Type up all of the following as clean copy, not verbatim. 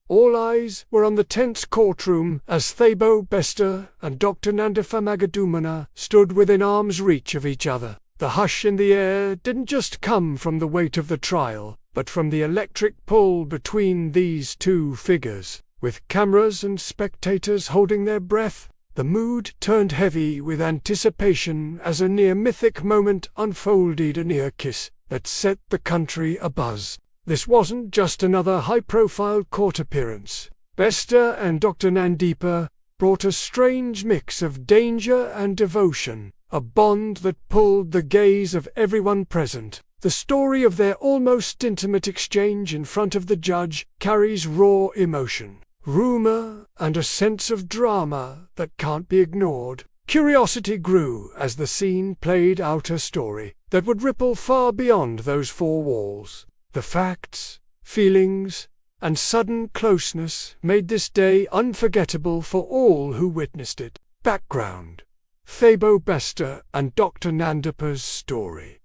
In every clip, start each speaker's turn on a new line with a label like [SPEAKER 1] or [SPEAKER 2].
[SPEAKER 1] All eyes were on the tense courtroom as Thabo Bester and Dr. Nandipha Magudumana stood within arm's reach of each other. The hush in the air didn't just come from the weight of the trial, but from the electric pull between these two figures. With cameras and spectators holding their breath, the mood turned heavy with anticipation as a near-mythic moment unfolded, a near kiss that set the country abuzz. This wasn't just another high-profile court appearance. Bester and Dr. Nandipha brought a strange mix of danger and devotion, a bond that pulled the gaze of everyone present. The story of their almost intimate exchange in front of the judge carries raw emotion, rumor, and a sense of drama that can't be ignored. Curiosity grew as the scene played out a story that would ripple far beyond those four walls. The facts, feelings, and sudden closeness made this day unforgettable for all who witnessed it. Background: Thabo Bester and Dr. Nandipha's story.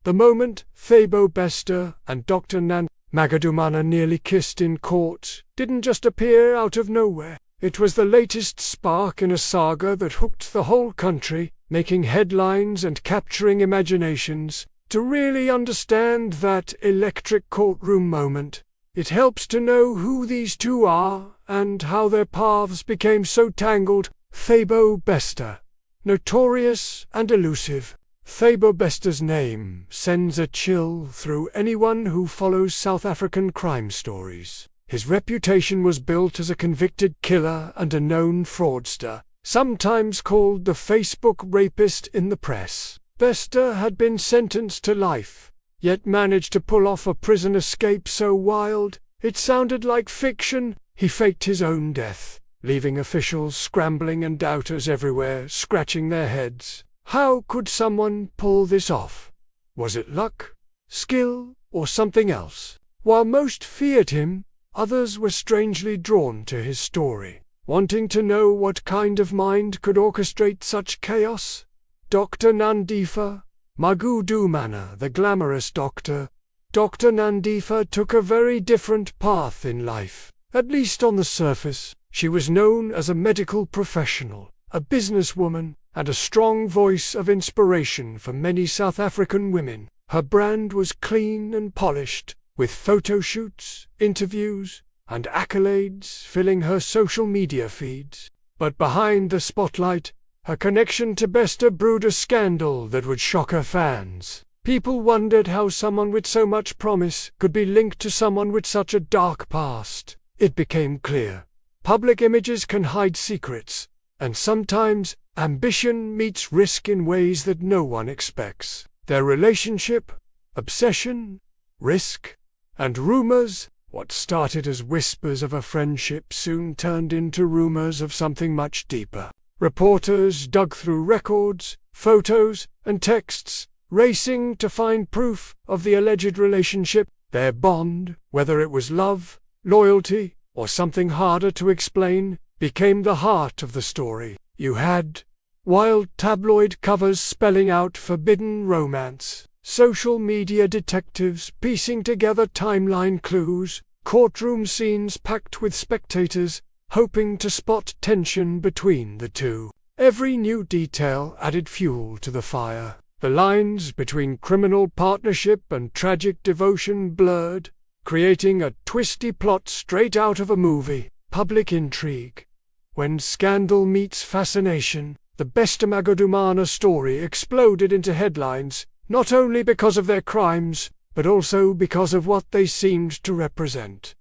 [SPEAKER 1] The moment Thabo Bester and Dr. Nandipha Magudumana nearly kissed in court didn't just appear out of nowhere. It was the latest spark in a saga that hooked the whole country, making headlines and capturing imaginations. To really understand that electric courtroom moment, it helps to know who these two are and how their paths became so tangled. Thabo Bester, notorious and elusive. Thabo Bester's name sends a chill through anyone who follows South African crime stories. His reputation was built as a convicted killer and a known fraudster, sometimes called the Facebook rapist in the press. Bester had been sentenced to life, yet managed to pull off a prison escape so wild, it sounded like fiction. He faked his own death, leaving officials scrambling and doubters everywhere scratching their heads. How could someone pull this off? Was it luck, skill, or something else? While most feared him, others were strangely drawn to his story, wanting to know what kind of mind could orchestrate such chaos. Dr. Nandipha Magudumana, the glamorous doctor. Dr. Nandipha took a very different path in life. At least on the surface, she was known as a medical professional, a businesswoman, and a strong voice of inspiration for many South African women. Her brand was clean and polished, with photo shoots, interviews, and accolades filling her social media feeds. But behind the spotlight, her connection to Bester brewed a scandal that would shock her fans. People wondered how someone with so much promise could be linked to someone with such a dark past. It became clear. Public images can hide secrets, and sometimes ambition meets risk in ways that no one expects. Their relationship, obsession, risk, and rumors, what started as whispers of a friendship soon turned into rumors of something much deeper. Reporters dug through records, photos, and texts, racing to find proof of the alleged relationship. Their bond, whether it was love, loyalty, or something harder to explain, became the heart of the story. You had wild tabloid covers spelling out forbidden romance, social media detectives piecing together timeline clues, courtroom scenes packed with spectators, hoping to spot tension between the two. Every new detail added fuel to the fire. The lines between criminal partnership and tragic devotion blurred, creating a twisty plot straight out of a movie. Public intrigue. When scandal meets fascination, the Bester Magudumana story exploded into headlines, not only because of their crimes, but also because of what they seemed to represent.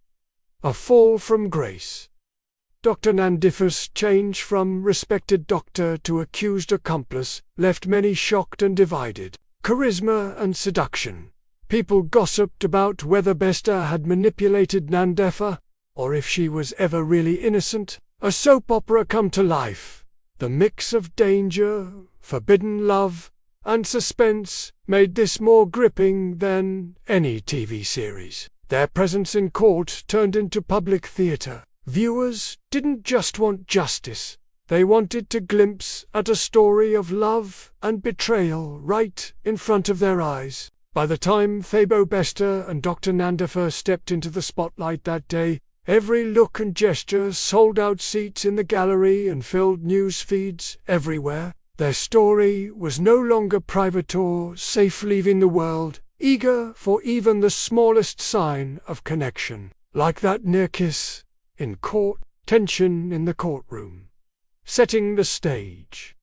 [SPEAKER 1] A fall from grace. Dr. Nandipha's change from respected doctor to accused accomplice left many shocked and divided. Charisma and seduction. People gossiped about whether Bester had manipulated Nandipha, or if she was ever really innocent. A soap opera come to life. The mix of danger, forbidden love, and suspense made this more gripping than any TV series. Their presence in court turned into public theater. Viewers didn't just want justice, they wanted to glimpse at a story of love and betrayal right in front of their eyes. By the time Thabo Bester and Dr. Nandipha stepped into the spotlight that day, Every look and gesture sold out seats in the gallery and filled news feeds everywhere. Their story was no longer private or safe leaving the world, eager for even the smallest sign of connection. Like that near kiss in court, tension in the courtroom. Setting the stage.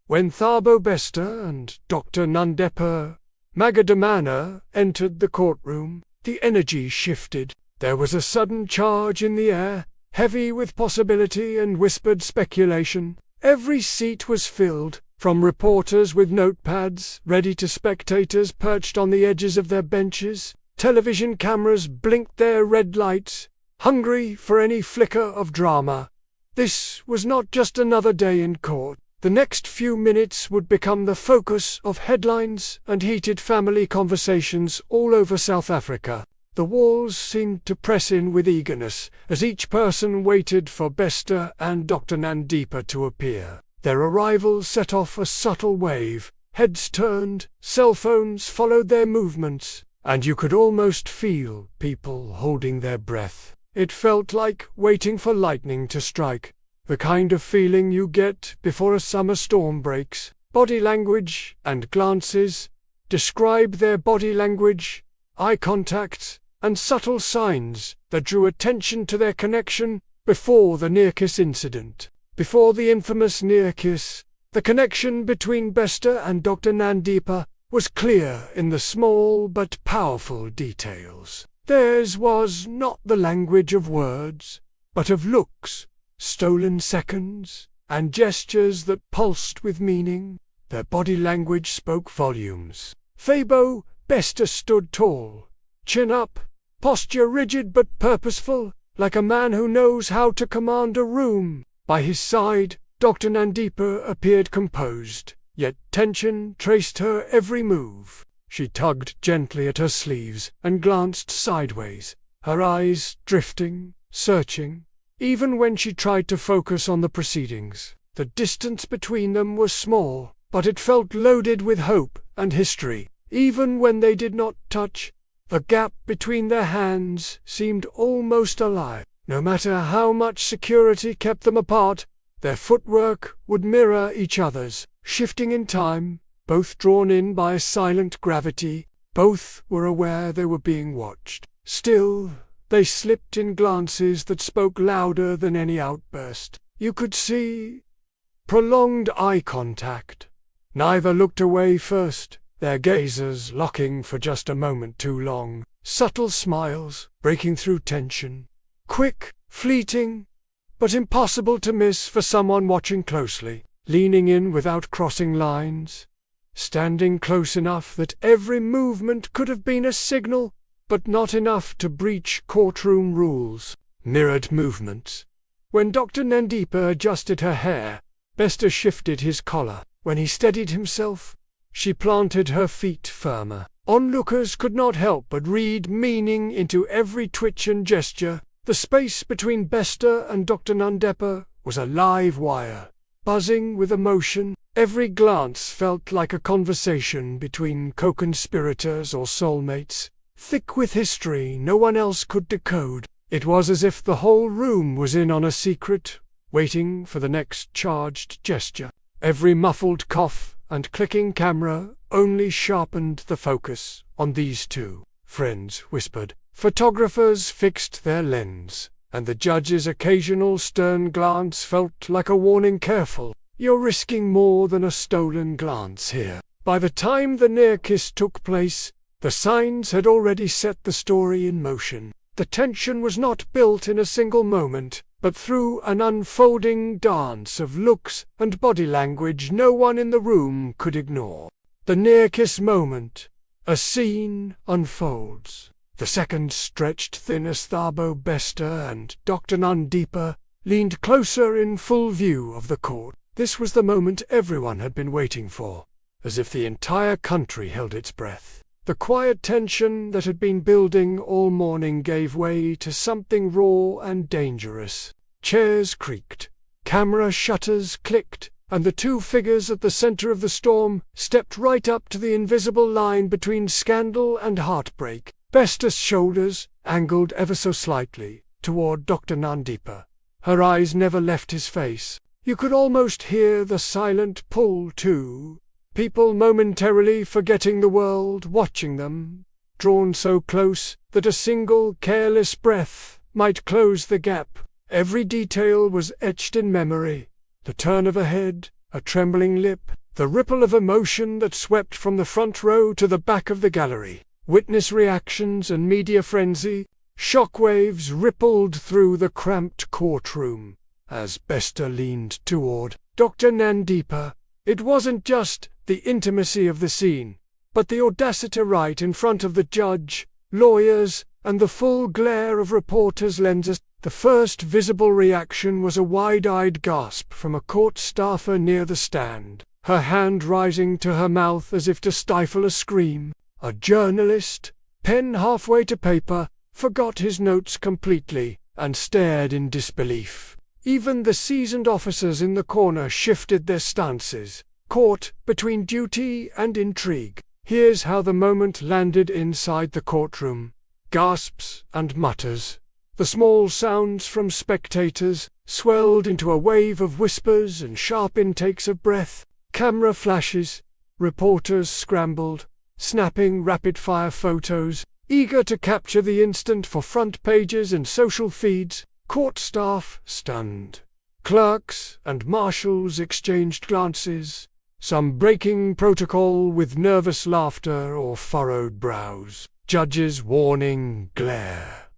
[SPEAKER 1] When Thabo Bester and Dr. Nandipha Magudumana entered the courtroom, the energy shifted. There was a sudden charge in the air, heavy with possibility and whispered speculation. Every seat was filled, from reporters with notepads ready to spectators perched on the edges of their benches. Television cameras blinked their red lights, hungry for any flicker of drama. This was not just another day in court. The next few minutes would become the focus of headlines and heated family conversations all over South Africa. The walls seemed to press in with eagerness as each person waited for Bester and Dr. Nandipha to appear. Their arrival set off a subtle wave. Heads turned, cell phones followed their movements, and you could almost feel people holding their breath. It felt like waiting for lightning to strike, the kind of feeling you get before a summer storm breaks. Body language and glances. Describe their body language, eye contact, and subtle signs that drew attention to their connection before the near-kiss incident. Before the infamous near-kiss, the connection between Bester and Dr. Nandipha was clear in the small but powerful details. Theirs was not the language of words, but of looks, stolen seconds, and gestures that pulsed with meaning. Their body language spoke volumes. Thabo Bester stood tall, chin up, posture rigid but purposeful, like a man who knows how to command a room. By his side, Dr. Nandipha appeared composed, yet tension traced her every move. She tugged gently at her sleeves and glanced sideways, her eyes drifting, searching. Even when she tried to focus on the proceedings, the distance between them was small, but it felt loaded with hope and history. Even when they did not touch, the gap between their hands seemed almost alive. No matter how much security kept them apart, their footwork would mirror each other's, shifting in time, both drawn in by a silent gravity. Both were aware they were being watched. Still, they slipped in glances that spoke louder than any outburst. You could see prolonged eye contact. Neither looked away first, their gazes locking for just a moment too long. Subtle smiles, breaking through tension. Quick, fleeting, but impossible to miss for someone watching closely. Leaning in without crossing lines. Standing close enough that every movement could have been a signal, but not enough to breach courtroom rules. Mirrored movements. When Dr. Nandipha adjusted her hair, Bester shifted his collar. When he steadied himself, she planted her feet firmer. Onlookers could not help but read meaning into every twitch and gesture. The space between Bester and Dr. Nandipha was a live wire, buzzing with emotion. Every glance felt like a conversation between co-conspirators or soulmates, thick with history no one else could decode. It was as if the whole room was in on a secret, waiting for the next charged gesture. Every muffled cough and clicking camera only sharpened the focus on these two. Friends whispered. Photographers fixed their lens, and the judge's occasional stern glance felt like a warning. Careful, you're risking more than a stolen glance here. By the time the near-kiss took place, the signs had already set the story in motion. The tension was not built in a single moment, but through an unfolding dance of looks and body language no one in the room could ignore. The near-kiss moment. A scene unfolds. The seconds stretched thin as Thabo Bester and Dr. Nandipha leaned closer in full view of the court. This was the moment everyone had been waiting for, as if the entire country held its breath. The quiet tension that had been building all morning gave way to something raw and dangerous. Chairs creaked, camera shutters clicked, and the two figures at the center of the storm stepped right up to the invisible line between scandal and heartbreak. Bester's shoulders, angled ever so slightly, toward Dr. Nandipa. Her eyes never left his face. You could almost hear the silent pull too. People momentarily forgetting the world watching them, drawn so close that a single careless breath might close the gap. Every detail was etched in memory. The turn of a head, a trembling lip, the ripple of emotion that swept from the front row to the back of the gallery. Witness reactions and media frenzy, shockwaves rippled through the cramped courtroom. As Bester leaned toward Dr. Nandipa, it wasn't just the intimacy of the scene, but the audacity right in front of the judge, lawyers, and the full glare of reporters' lenses. The first visible reaction was a wide-eyed gasp from a court staffer near the stand, her hand rising to her mouth as if to stifle a scream. A journalist, pen halfway to paper, forgot his notes completely and stared in disbelief. Even the seasoned officers in the corner shifted their stances, caught between duty and intrigue. Here's how the moment landed inside the courtroom. Gasps and mutters. The small sounds from spectators swelled into a wave of whispers and sharp intakes of breath. Camera flashes. Reporters scrambled, snapping rapid-fire photos, eager to capture the instant for front pages and social feeds. Court staff stunned. Clerks and marshals exchanged glances, some breaking protocol with nervous laughter or furrowed brows. Judge's warning glare.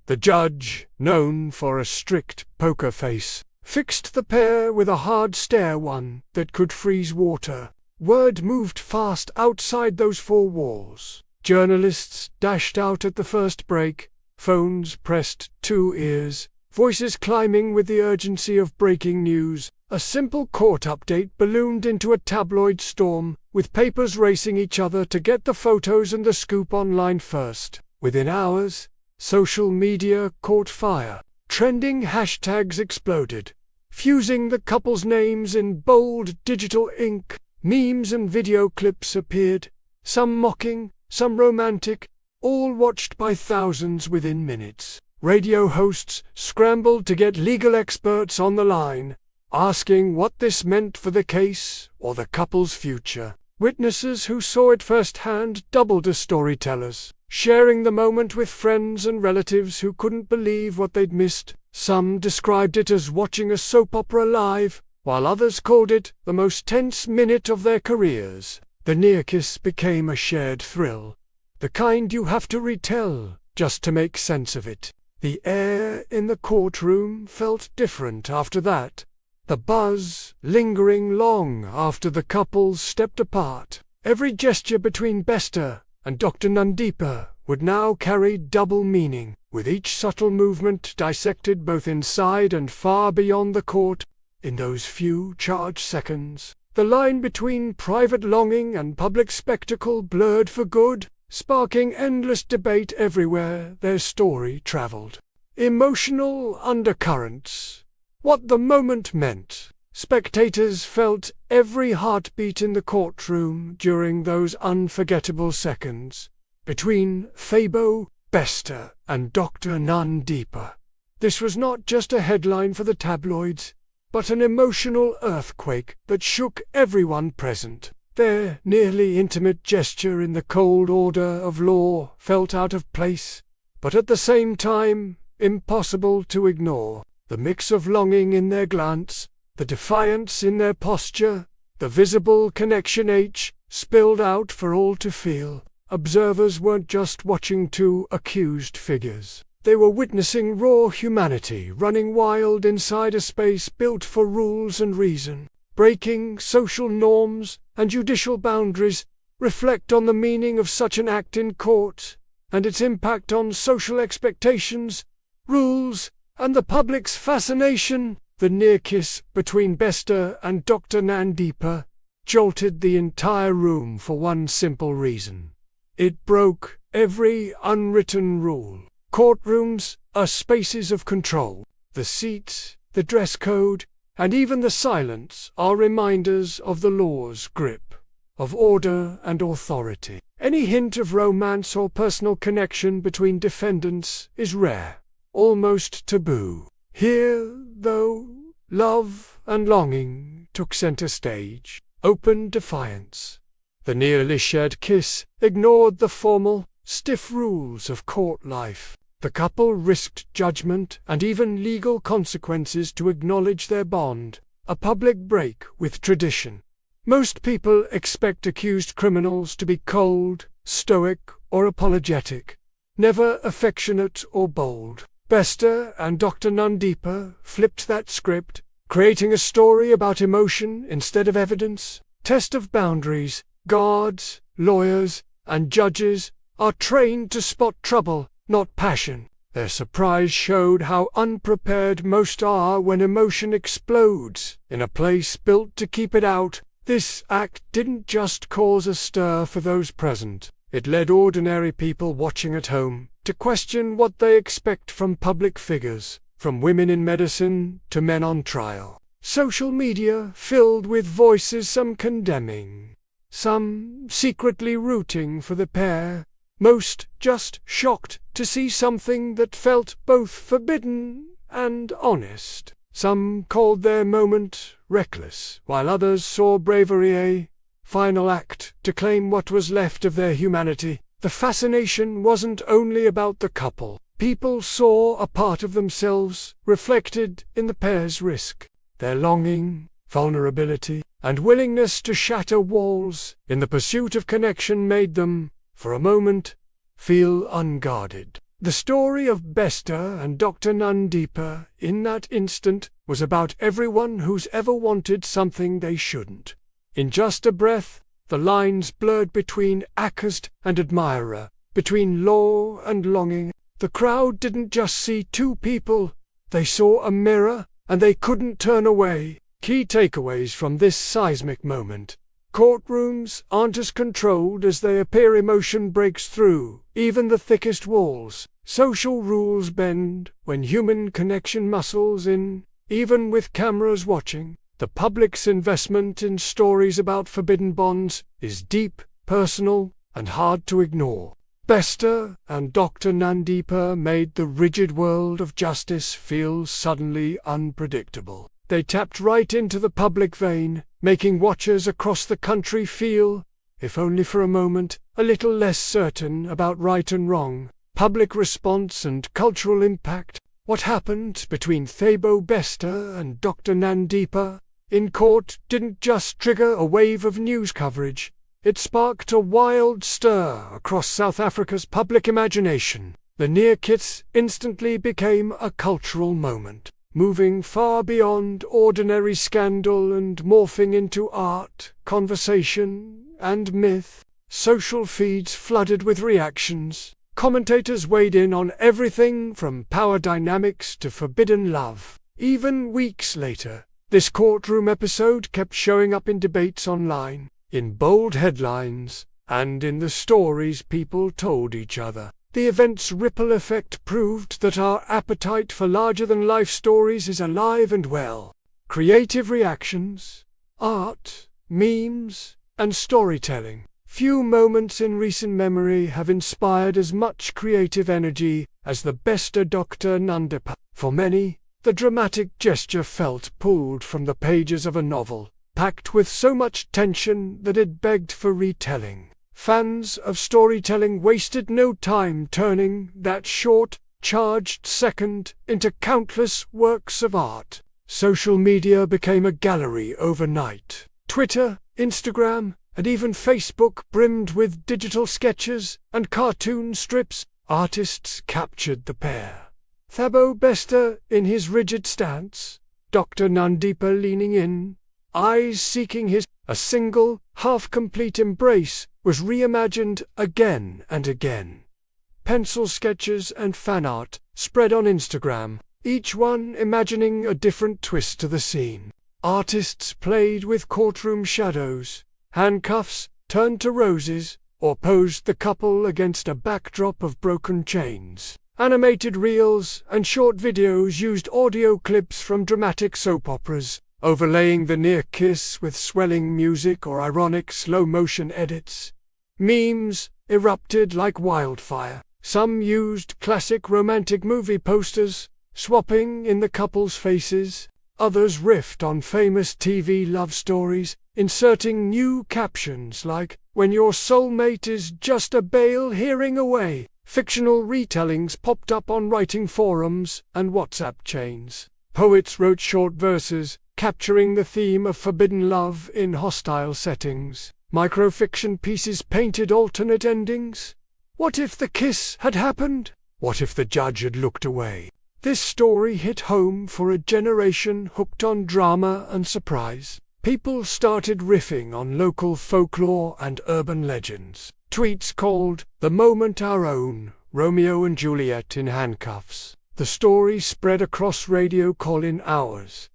[SPEAKER 1] The judge, known for a strict poker face, fixed the pair with a hard stare, one that could freeze water. Word moved fast outside those four walls. Journalists dashed out at the first break, phones pressed to ears, voices climbing with the urgency of breaking news. A simple court update ballooned into a tabloid storm, with papers racing each other to get the photos and the scoop online first. Within hours, social media caught fire. Trending hashtags exploded, fusing the couple's names in bold digital ink. Memes and video clips appeared, some mocking, some romantic, all watched by thousands within minutes. Radio hosts scrambled to get legal experts on the line, asking what this meant for the case or the couple's future. Witnesses who saw it firsthand doubled as storytellers, sharing the moment with friends and relatives who couldn't believe what they'd missed. Some described it as watching a soap opera live, while others called it the most tense minute of their careers. The near-kiss became a shared thrill, the kind you have to retell just to make sense of it. The air in the courtroom felt different after that, the buzz lingering long after the couples stepped apart. Every gesture between Bester and Dr. Nandipha would now carry double meaning, with each subtle movement dissected both inside and far beyond the court. In those few charged seconds, the line between private longing and public spectacle blurred for good, sparking endless debate everywhere their story traveled. Emotional undercurrents. What the moment meant. Spectators felt every heartbeat in the courtroom during those unforgettable seconds between Thabo Bester and Dr. Nandipha. This was not just a headline for the tabloids, but an emotional earthquake that shook everyone present. Their nearly intimate gesture in the cold order of law felt out of place, but at the same time impossible to ignore. The mix of longing in their glance, the defiance in their posture, the visible connection spilled out for all to feel. Observers weren't just watching two accused figures. They were witnessing raw humanity running wild inside a space built for rules and reason. Breaking social norms and judicial boundaries. Reflect on the meaning of such an act in court, and its impact on social expectations, rules, and the public's fascination. The near-kiss between Bester and Dr. Nandipha jolted the entire room for one simple reason. It broke every unwritten rule. Courtrooms are spaces of control. The seats, the dress code, and even the silence are reminders of the law's grip, of order and authority. Any hint of romance or personal connection between defendants is rare. almost taboo. Here, though, love and longing took center stage. Open defiance. The nearly shared kiss ignored the formal, stiff rules of court life. The couple risked judgment and even legal consequences to acknowledge their bond, a public break with tradition. Most people expect accused criminals to be cold, stoic, or apologetic, never affectionate or bold. Bester and Dr. Nandipha flipped that script, creating a story about emotion instead of evidence. Test of boundaries. Guards, lawyers, and judges are trained to spot trouble, not passion. Their surprise showed how unprepared most are when emotion explodes in a place built to keep it out. This act didn't just cause a stir for those present. It led ordinary people watching at home to question what they expect from public figures, from women in medicine to men on trial. Social media filled with voices, some condemning, some secretly rooting for the pair, most just shocked to see something that felt both forbidden and honest. Some called their moment reckless, while others saw bravery a final act to claim what was left of their humanity. The fascination wasn't only about the couple. People saw a part of themselves reflected in the pair's risk, their longing, vulnerability, and willingness to shatter walls in the pursuit of connection made them, for a moment, feel unguarded. The story of Bester and Dr. Nandipha in that instant was about everyone who's ever wanted something they shouldn't. In just a breath, the lines blurred between accused and admirer, between law and longing. The crowd didn't just see two people, they saw a mirror, and they couldn't turn away. Key takeaways from this seismic moment. Courtrooms aren't as controlled as they appear. Emotion breaks through even the thickest walls. Social rules bend when human connection muscles in, even with cameras watching. The public's investment in stories about forbidden bonds is deep, personal, and hard to ignore. Bester and Dr. Nandipha made the rigid world of justice feel suddenly unpredictable. They tapped right into the public vein, making watchers across the country feel, if only for a moment, a little less certain about right and wrong. Public response and cultural impact. What happened between Thabo Bester and Dr. Nandipha in court didn't just trigger a wave of news coverage. It sparked a wild stir across South Africa's public imagination. The near kiss instantly became a cultural moment, moving far beyond ordinary scandal and morphing into art, conversation, and myth. Social feeds flooded with reactions. Commentators weighed in on everything from power dynamics to forbidden love. Even weeks later, this courtroom episode kept showing up in debates online, in bold headlines, and in the stories people told each other. The event's ripple effect proved that our appetite for larger-than-life stories is alive and well. Creative reactions, art, memes, and storytelling. Few moments in recent memory have inspired as much creative energy as the Bester-Dr. Nandipha. For many, the dramatic gesture felt pulled from the pages of a novel, packed with so much tension that it begged for retelling. Fans of storytelling wasted no time turning that short, charged second into countless works of art. Social media became a gallery overnight. Twitter, Instagram, and even Facebook brimmed with digital sketches and cartoon strips. Artists captured the pair. Thabo Bester in his rigid stance, Dr. Nandipha leaning in, eyes seeking his. A single, half-complete embrace was reimagined again and again. Pencil sketches and fan art spread on Instagram, each one imagining a different twist to the scene. Artists played with courtroom shadows, handcuffs turned to roses, or posed the couple against a backdrop of broken chains. Animated reels and short videos used audio clips from dramatic soap operas, overlaying the near kiss with swelling music or ironic slow-motion edits. Memes erupted like wildfire. Some used classic romantic movie posters, swapping in the couple's faces. Others riffed on famous TV love stories, inserting new captions like, "When your soulmate is just a Bale hearing away." Fictional retellings popped up on writing forums and WhatsApp chains. Poets wrote short verses, capturing the theme of forbidden love in hostile settings. Microfiction pieces painted alternate endings. What if the kiss had happened? What if the judge had looked away? This story hit home for a generation hooked on drama and surprise. People started riffing on local folklore and urban legends. Tweets called "The Moment Our Own," Romeo and Juliet in handcuffs. The story spread across radio call-in hours,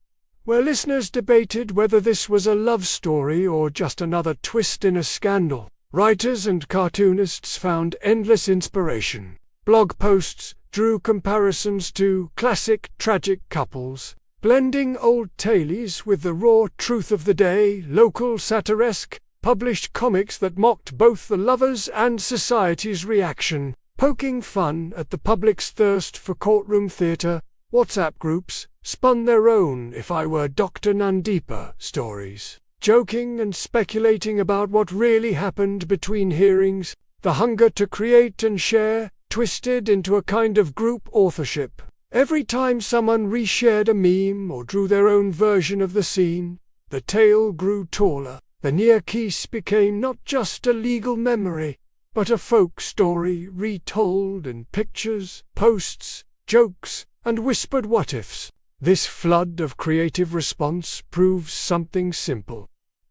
[SPEAKER 1] where listeners debated whether this was a love story or just another twist in a scandal. Writers and cartoonists found endless inspiration. Blog posts drew comparisons to classic tragic couples, blending old tales with the raw truth of the day. Local satiresque published comics that mocked both the lovers and society's reaction, poking fun at the public's thirst for courtroom theatre. WhatsApp groups spun their own "If I Were Dr. Nandipa" stories, joking and speculating about what really happened between hearings. The hunger to create and share twisted into a kind of group authorship. Every time someone reshared a meme or drew their own version of the scene, the tale grew taller. The near-mythic became not just a legal memory, but a folk story retold in pictures, posts, jokes, and whispered what-ifs. This flood of creative response proves something simple.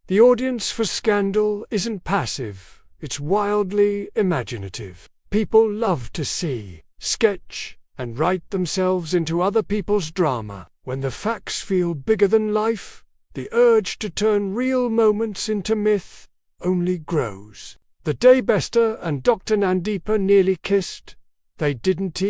[SPEAKER 1] The audience for Scandal isn't passive, it's wildly imaginative. People love to see, sketch, and write themselves into other people's drama. When the facts feel bigger than life, the urge to turn real moments into myth only grows. The day Bester and Dr. Nandipha nearly kissed, they didn't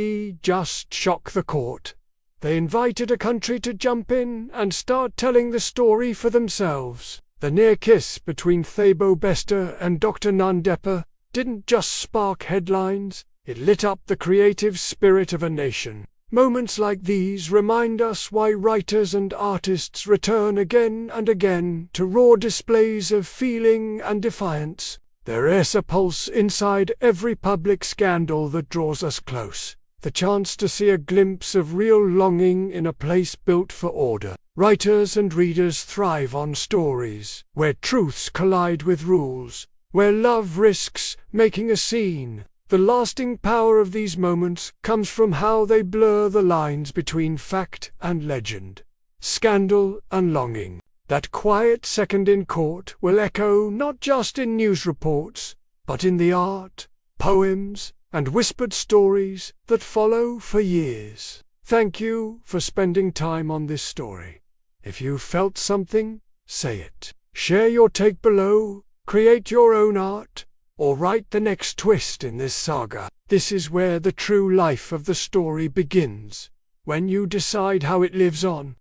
[SPEAKER 1] just shock the court. They invited a country to jump in and start telling the story for themselves. The near kiss between Thabo Bester and Dr. Nandipha didn't just spark headlines, it lit up the creative spirit of a nation. Moments like these remind us why writers and artists return again and again to raw displays of feeling and defiance. There is a pulse inside every public scandal that draws us close. The chance to see a glimpse of real longing in a place built for order. Writers and readers thrive on stories where truths collide with rules, where love risks making a scene. The lasting power of these moments comes from how they blur the lines between fact and legend. Scandal and longing. That quiet second in court will echo not just in news reports, but in the art, poems, and whispered stories that follow for years. Thank you for spending time on this story. If you felt something, say it. Share your take below, create your own art, or write the next twist in this saga. This is where the true life of the story begins, when you decide how it lives on.